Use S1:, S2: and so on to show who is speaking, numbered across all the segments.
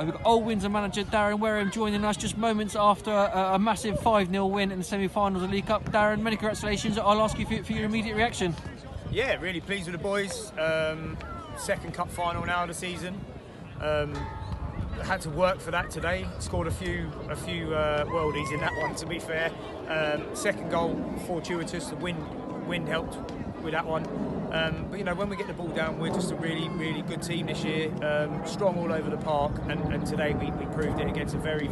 S1: We've got old Windsor manager Darren Wareham joining us just moments after a massive 5-0 win in the semi-finals of the League Cup. Darren, many congratulations. I'll ask you for your immediate reaction.
S2: Yeah, really pleased with the boys. Second cup final now of the season. Had to work for that today. Scored a few worldies in that one, to be fair. Second goal fortuitous. The wind helped with that one. But you know, when we get the ball down, we're just a really good team this year. Strong all over the park, and today we proved it against a very,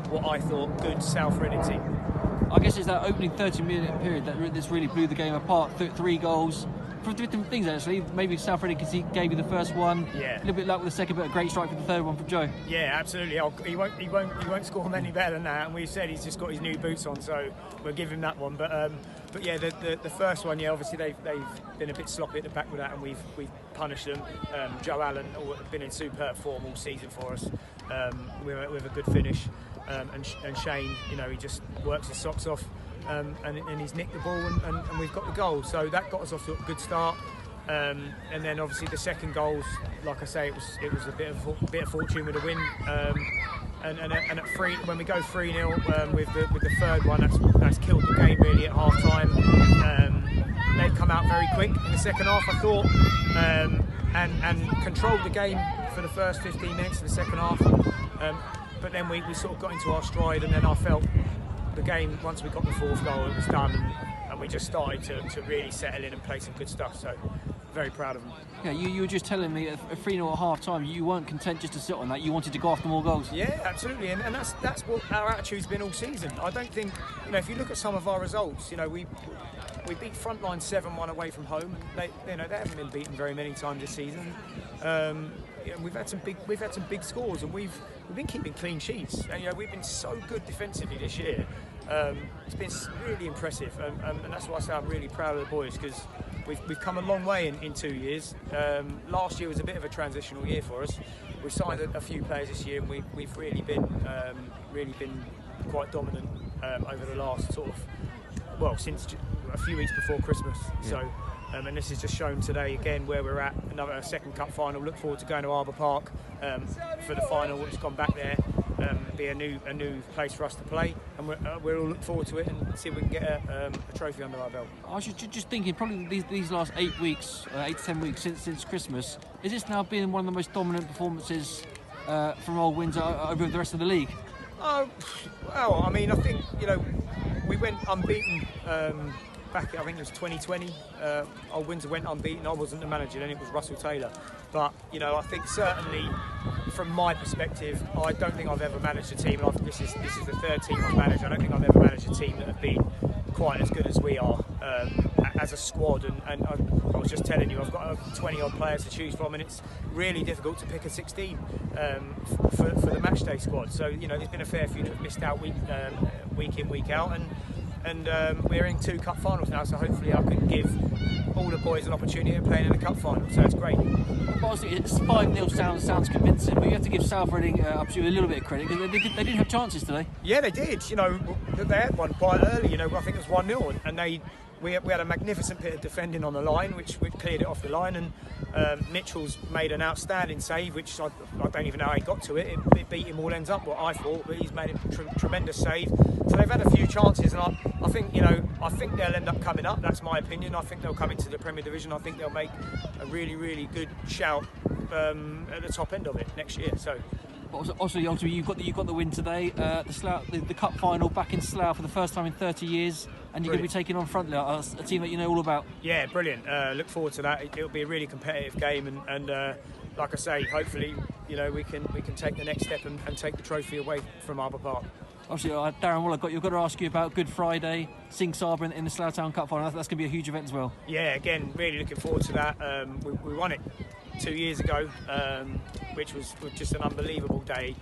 S2: what I thought, good South Reading team.
S1: I guess it's that opening 30-minute period that's really blew the game apart. 3 goals for different things actually. Maybe South Reading gave you the first one.
S2: Yeah.
S1: A little bit luck with the second, but a great strike for the third one from Joe.
S2: Yeah, absolutely. He won't score many better than that. And we've said he's just got his new boots on, so we'll give him that one. But yeah, the first one, yeah, obviously they've been a bit sloppy at the back with that, and we've punished them. Joe Allen has been in superb form all season for us. With a good finish. And Shane, you know, he just works his socks off, and he's nicked the ball, and we've got the goal. So that got us off to a good start. And then obviously the second goals, like I say, it was a bit of fortune with the win. And at when we go 3-0 with the third one, that's killed the game really at half time. They've come out very quick in the second half, I thought, and controlled the game for the first 15 minutes of the second half. But then we sort of got into our stride, and then I felt the game, once we got the fourth goal, it was done, and we just started to really settle in and play some good stuff. So very proud of them. Yeah,
S1: you were just telling me at 3-0 at half time, you weren't content just to sit on that, you wanted to go after more goals.
S2: Yeah, absolutely, and that's what our attitude's been all season. I don't think, you know, if you look at some of our results, you know, we beat Frontline 7-1 away from home. They haven't been beaten very many times this season. We've had some big scores, and we've been keeping clean sheets. And you know, we've been so good defensively this year. It's been really impressive, and that's why I say I'm really proud of the boys, because we've come a long way in 2 years. Last year was a bit of a transitional year for us. We've signed a few players this year, and we've really been quite dominant over the last since a few weeks before Christmas. Yeah. So. And this is just shown today again where we're at. Another second cup final. Look forward to going to Arbour Park for the final. It's gone back there. Be a new place for us to play, and we'll all look forward to it and see if we can get a trophy under our belt.
S1: I was just thinking, probably these last 8 weeks, 8 to 10 weeks since Christmas, is this now been one of the most dominant performances from Old Windsor over the rest of the league?
S2: Oh, well, I mean, I think, you know, we went unbeaten. Back, I think it was 2020, Old Windsor went unbeaten. I wasn't the manager then, it was Russell Taylor. But, you know, I think certainly from my perspective, I don't think I've ever managed a team, and this is the third team I've managed. I don't think I've ever managed a team that have been quite as good as we are as a squad. And I was just telling you, I've got 20 odd players to choose from, and it's really difficult to pick a 16 for the matchday squad. So, you know, there's been a fair few that have missed out week in, week out, and we're in 2 cup finals now, so hopefully I can give all the boys an opportunity of playing in a cup final, so it's great.
S1: Obviously, it's 5-0 sounds convincing, but you have to give South Reading up to a little bit of credit, because they did have chances today. Yeah,
S2: they did. You know, they had one quite early. You know, I think it was 1-0, and we had a magnificent bit of defending on the line, which cleared it off the line, and Mitchell's made an outstanding save, which I don't even know how he got to it. It beat him all ends up, what I thought, but he's made a tremendous save. So they've had a few chances, and I think, you know, I think they'll end up coming up. That's my opinion. I think they'll come into the Premier Division. I think they'll make a really good shout at the top end of it next year. So.
S1: Also, you've got the win today. The cup final back in Slough for the first time in 30 years, and you're going to be taking on Frontline, a team that you know all about.
S2: Yeah, brilliant. Look forward to that. It'll be a really competitive game, and like I say, hopefully, you know, we can take the next step and take the trophy away from Arbour Park.
S1: Obviously, Darren, I've got to ask you about Good Friday, Sing Sabre in the Slough Town Cup final. That's going to be a huge event as well.
S2: Yeah, again, really looking forward to that. We won it 2 years ago, which was just an unbelievable day.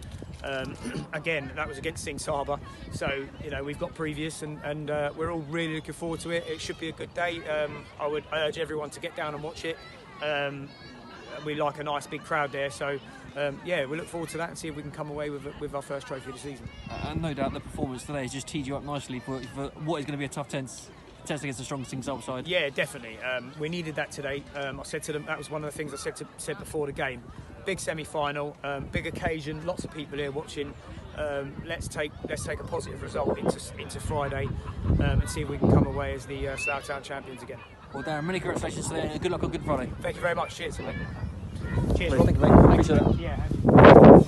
S2: Again, that was against Sing Sabre, so you know, we've got previous, and we're all really looking forward to it. It should be a good day. I would urge everyone to get down and watch it. We like a nice big crowd there, so yeah, we look forward to that and see if we can come away with our first trophy of the season.
S1: And no doubt the performance today has just teed you up nicely for what is going to be a tough test against the strong Sing Sabre side.
S2: Yeah, definitely. We needed that today. I said to them, that was one of the things I said before the game. big semi-final, big occasion, lots of people here watching. Let's take a positive result into Friday and see if we can come away as the Slough Town champions again.
S1: Well, Darren, many congratulations today and good luck on Good Friday.
S2: Thank you very much. Cheers. Cheers.
S1: Thank you, mate. Appreciate it.
S2: Yeah.